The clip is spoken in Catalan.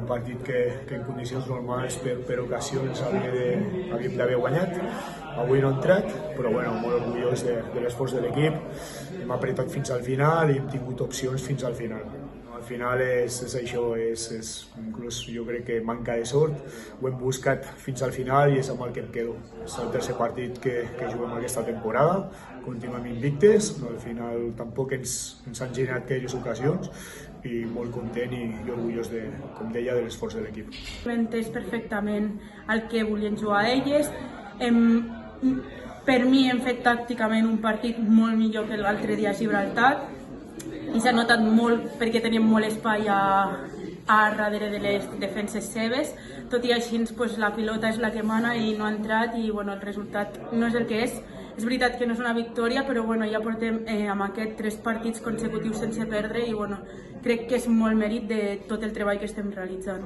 un partit que en condicions normals per ocasions havíem d'haver guanyat. Avui no ha entrat, però bueno, molt orgullós de l'esforç de l'equip. Hem apretat fins al final i hem tingut opcions fins al final. Al final és això, inclús jo crec que manca de sort, ho hem buscat fins al final i és amb el que em quedo. És el tercer partit que juguem aquesta temporada, continuem invictes, al final tampoc ens han generat aquelles ocasions i molt content i orgullós, com deia, de l'esforç de l'equip. Hem entès perfectament el que volien jugar elles. Per mi hem fet tàcticament un partit molt millor que l'altre dia a Gibraltar i s'ha notat molt perquè teníem molt espai a darrere de les defenses seves. Tot i així la pilota és la que mana i no ha entrat i el resultat no és el que és. És veritat que no és una victòria, però ja portem amb aquests 3 partits consecutius sense perdre i crec que és molt mèrit de tot el treball que estem realitzant.